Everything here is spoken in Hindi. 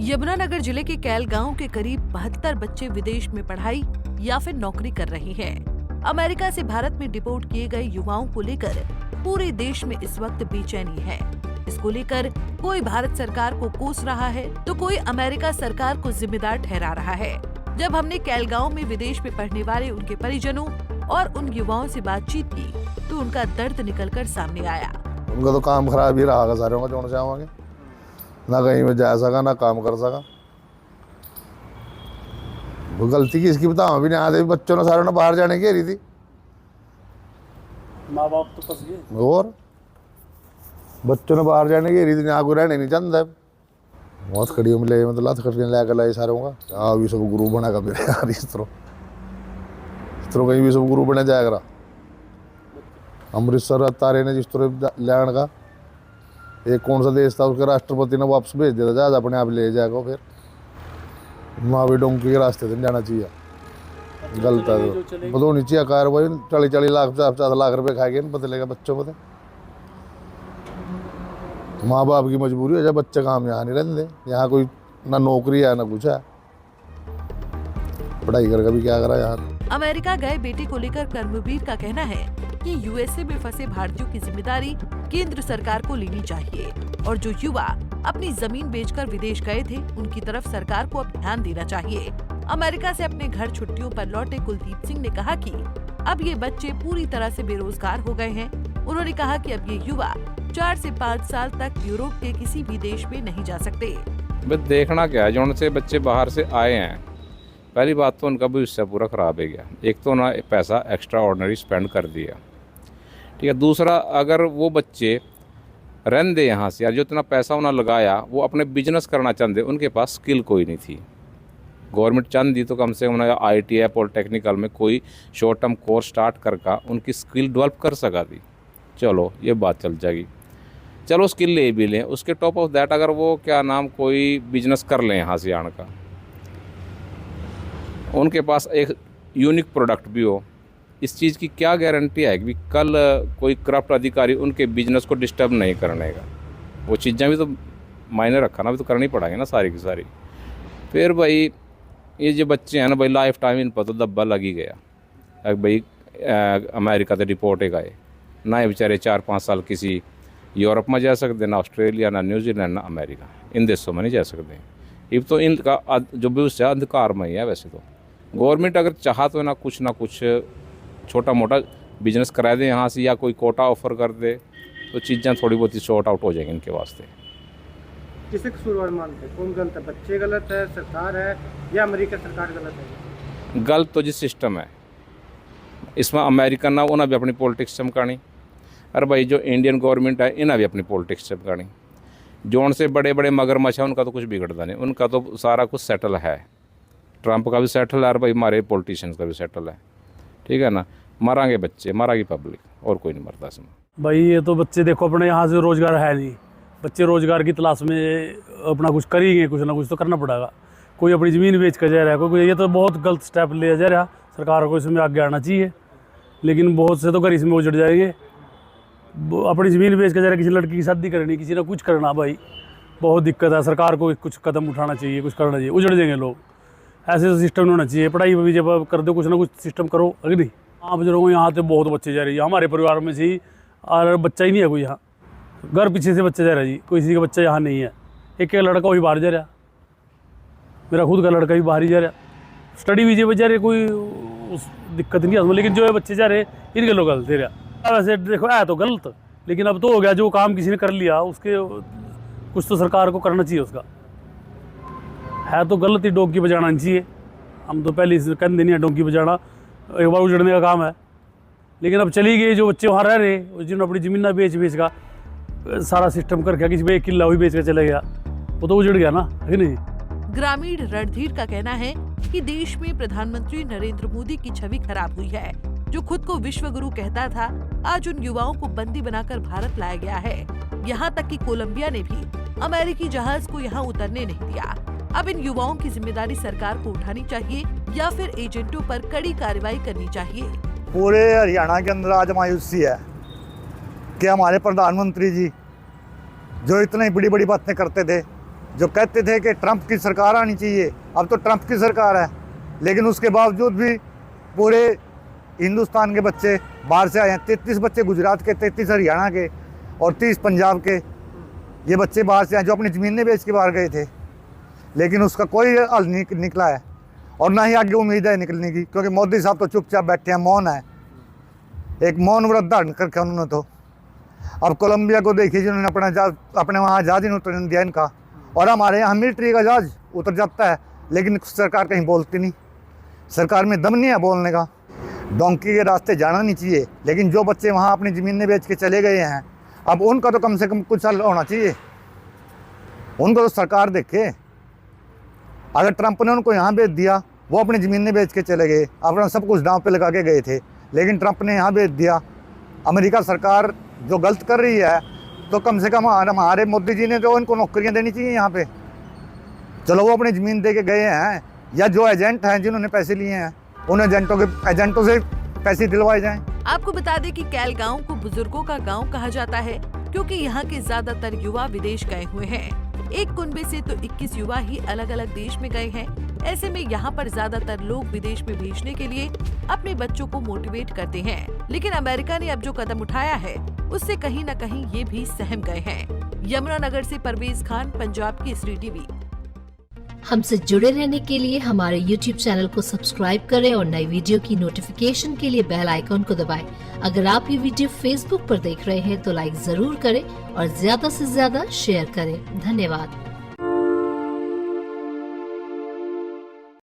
यमुनानगर जिले के कैल गांव के करीब 72 बच्चे विदेश में पढ़ाई या फिर नौकरी कर रहे हैं। अमेरिका से भारत में डिपोर्ट किए गए युवाओं को लेकर पूरे देश में इस वक्त बेचैनी है। इसको लेकर कोई भारत सरकार को कोस रहा है तो कोई अमेरिका सरकार को जिम्मेदार ठहरा रहा है। जब हमने कैल गांव में विदेश में पढ़ने वाले उनके परिजनों और उन युवाओं से बातचीत की तो उनका दर्द निकलकर सामने आया। उनका तो काम खराब ही रहा सारे जो चाहेंगे, ना कहीं में जा सका ना काम कर सका। वो गलती किसकी बताओ भी नहीं आते, बच्चों ने सारे ने बाहर जाने की रही थी। माँ बाप तो फंस गए और बच्चों ने बाहर जाने की रही थी, यहाँ को रहने नहीं चाहता। बहुत खड़ी मिले मतलब लात खड़ी लैकर लाए सारों का। हाँ भी सब गुरु बना का मेरे यार, इस तरह कहीं भी सब गुरु बने जाएगा। अमृतसर तारे ने जिस तरह लैंड का एक कौन सा देश था, उसके राष्ट्रपति ने वापस भेज दिया था, जहाज अपने आप ले जाएगा। फिर वहाँ भी डोंकी के रास्ते से जाना चाहिए, गलत है तो बता होनी चाहिए कार्रवाई। 40-40 लाख 50-50 लाख रुपए खाएंगे बदलेगा बच्चों को। माँ बाप की मजबूरी है, जब बच्चे काम यहाँ नहीं रहते, यहाँ कोई ना नौकरी है ना कुछ है, पढ़ाई करके भी क्या करा यार। अमेरिका गए बेटे को लेकर कर्मवीर का कहना है कि यूएसए में फंसे भारतीयों की जिम्मेदारी केंद्र सरकार को लेनी चाहिए और जो युवा अपनी जमीन बेचकर विदेश गए थे उनकी तरफ सरकार को अब ध्यान देना चाहिए। अमेरिका से अपने घर छुट्टियों पर लौटे कुलदीप सिंह ने कहा कि अब ये बच्चे पूरी तरह से बेरोजगार हो गए हैं। उन्होंने कहा कि अब ये युवा 4 से 5 साल तक यूरोप के किसी भी देश में नहीं जा सकते। बस देखना क्या है, जो उनसे बच्चे बाहर से आए हैं, पहली बात तो उनका भविष्य पूरा खराब हो गया। एक तो उन्होंने पैसा एक्स्ट्रा ऑर्डिनरी स्पेंड कर दिया, ठीक है। दूसरा, अगर वो बच्चे रहन दे यहाँ से, यार जो इतना पैसा उन्होंने लगाया वो अपने बिजनेस करना चाहते, उनके पास स्किल कोई नहीं थी। गवर्नमेंट चंद दी तो कम से कम उन्होंने ITI पॉलिटेक्निकल में कोई शॉर्ट टर्म कोर्स स्टार्ट करके उनकी स्किल डेवलप कर सका थी। चलो ये बात चल जाएगी, चलो स्किल ले भी लें। उसके टॉप ऑफ दैट अगर वो क्या नाम कोई बिजनेस कर लें यहाँ से आने का, उनके पास एक यूनिक प्रोडक्ट भी हो, इस चीज़ की क्या गारंटी है कि कल कोई करप्ट अधिकारी उनके बिजनेस को डिस्टर्ब नहीं करने का। वो चीज़ें भी तो मायने रखना भी तो करनी पड़ेंगी ना सारी की सारी। फिर भाई ये जो बच्चे हैं ना भाई, लाइफ टाइम इन पर तो दब्बा लग ही गया। भाई अमेरिका से डिपोर्ट है गए ना, ये बेचारे 4-5 साल किसी यूरोप में जा सकते, ना ऑस्ट्रेलिया, ना न्यूजीलैंड, ना अमेरिका, इन देशों में नहीं जा सकते। अब तो इनका जो भविष्य है अंधकार में ही है। वैसे तो गवर्नमेंट अगर चाहा तो ना कुछ छोटा मोटा बिजनेस करा दे यहाँ से, या कोई कोटा ऑफर कर दे, तो चीज़ें थोड़ी बहुत ही शॉर्ट आउट हो जाएंगी इनके वास्ते। किसे कसूरवार मानते हैं? कौन गलत है? बच्चे गलत है, सरकार है, या अमेरिका सरकार गलत है? गलत तो जी सिस्टम है इसमें। अमेरिकन ना उन्हें भी अपनी पॉलिटिक्स चमकानी, अरे भाई जो इंडियन गवर्नमेंट है इन्हें भी अपनी पॉलिटिक्स चमकानी। जो उनसे बड़े बड़े मगरमच्छ है उनका तो कुछ बिगड़ता नहीं, उनका तो सारा कुछ सेटल है। ट्रंप का भी सेटल है और भाई हमारे पॉलिटिशियंस का भी सेटल है, ठीक है ना। मरांगे बच्चे, मरांगी पब्लिक, और कोई नहीं मरता इसमें। भाई ये तो बच्चे देखो अपने यहाँ से रोजगार है नहीं, बच्चे रोजगार की तलाश में अपना कुछ करेंगे, कुछ ना कुछ तो करना पड़ेगा। कोई अपनी ज़मीन बेच कर जा रहा है, कोई ये तो बहुत गलत स्टेप लिया जा रहा। सरकार को इसमें आगे आना चाहिए, लेकिन बहुत से तो घर इसमें उजड़ जाएंगे। अपनी ज़मीन बेच कर जा रहा है, किसी लड़की की शादी करनी, किसी ने कुछ करना, भाई बहुत दिक्कत है। सरकार को कुछ कदम उठाना चाहिए, कुछ करना चाहिए, उजड़ जाएंगे लोग। ऐसे तो सिस्टम नहीं होना चाहिए। पढ़ाई में भी जब कर दो कुछ ना कुछ सिस्टम करो, अगर नहीं। हाँ बुजुर्गों यहाँ तो बहुत बच्चे जा रहे हैं, हमारे परिवार में से ही, और बच्चा ही नहीं है कोई यहाँ। घर पीछे से बच्चा जा रहा है जी, कोई किसी का बच्चा यहाँ नहीं है। एक लड़का वही बाहर जा रहा, मेरा खुद का लड़का भी बाहर ही जा रहा। स्टडी वीजे पर जा रहे, कोई उस दिक्कत नहीं है, लेकिन जो है बच्चे जा रहे इनके लोग गलत दे रहा। वैसे देखो है तो गलत, लेकिन अब तो हो गया, जो काम किसी ने कर लिया उसके कुछ तो सरकार को करना चाहिए। उसका है तो गलत ही, डोंकी बजाना नहीं चाहिए। हम तो पहले कह देनी है डोंकी बजाना, एक बार उजड़ने का काम है। लेकिन अब चली गई, जो बच्चे वहाँ रह रहे, जिन्होंने अपनी ज़मीन ना बेच का सारा सिस्टम करके, किसी पे 1 किला भी बेच कर चले गया, वो तो उजड़ गया ना, है नहीं। ग्रामीण रणधीर का कहना है कि देश में प्रधानमंत्री नरेंद्र मोदी की छवि खराब हुई है। जो खुद को विश्व गुरु कहता था, आज उन युवाओं को बंदी बनाकर भारत लाया गया है। यहाँ तक कि कोलंबिया ने भी अमेरिकी जहाज को यहाँ उतरने नहीं दिया। अब इन युवाओं की जिम्मेदारी सरकार को उठानी चाहिए या फिर एजेंटों पर कड़ी कार्रवाई करनी चाहिए। पूरे हरियाणा के अंदर आज मायूसी है कि हमारे प्रधानमंत्री जी जो इतनी बड़ी बड़ी बातें करते थे, जो कहते थे कि ट्रंप की सरकार आनी चाहिए, अब तो ट्रंप की सरकार है, लेकिन उसके बावजूद भी पूरे हिंदुस्तान के बच्चे बाहर से आए हैं। 33 बच्चे गुजरात के, 33 हरियाणा के और 30 पंजाब के, ये बच्चे बाहर से आए जो अपनी ज़मीनें बेच के बाहर गए थे, लेकिन उसका कोई हल नहीं निकला है और ना ही आगे उम्मीद है निकलने की, क्योंकि मोदी साहब तो चुपचाप बैठे हैं, मौन है, एक मौन व्रत धारण करके उन्होंने तो। अब कोलंबिया को देखिए जिन्होंने अपने वहाँ जहाज ही उतरने दिया इनका, और हमारे यहाँ मिलिट्री का जहाज उतर जाता है, लेकिन सरकार कहीं बोलती नहीं, सरकार में दम नहीं है बोलने का। डोंकी के रास्ते जाना नहीं चाहिए, लेकिन जो बच्चे वहाँ अपनी ज़मीनें बेच के चले गए हैं, अब उनका तो कम से कम कुछ हल होना चाहिए, उनको तो सरकार देखे। अगर ट्रंप ने उनको यहाँ भेज दिया, वो अपनी ज़मीनें बेच के चले गए, अपना सब कुछ दांव पे लगा के गए थे, लेकिन ट्रंप ने यहाँ भेज दिया। अमेरिका सरकार जो गलत कर रही है, तो कम से कम हमारे मोदी जी ने तो इनको नौकरियाँ देनी चाहिए यहाँ पे। चलो वो अपनी ज़मीन दे के गए हैं, या जो एजेंट हैं जिन्होंने पैसे लिए हैं, उन एजेंटों से पैसे दिलवाए जाएं। आपको बता दें कि कैल गांव को बुजुर्गों का गांव कहा जाता है, क्योंकि यहाँ के ज्यादातर युवा विदेश गए हुए हैं। एक कुनबे से तो 21 युवा ही अलग अलग देश में गए हैं। ऐसे में यहाँ पर ज्यादातर लोग विदेश में भेजने के लिए अपने बच्चों को मोटिवेट करते हैं, लेकिन अमेरिका ने अब जो कदम उठाया है उससे कहीं न कहीं ये भी सहम गए हैं। यमुनानगर से परवेज खान, पंजाब की श्री टीवी। हमसे जुड़े रहने के लिए हमारे YouTube चैनल को सब्सक्राइब करें और नई वीडियो की नोटिफिकेशन के लिए बेल आइकॉन को दबाएं। अगर आप ये वीडियो Facebook पर देख रहे हैं तो लाइक जरूर करें और ज्यादा से ज्यादा शेयर करें। धन्यवाद।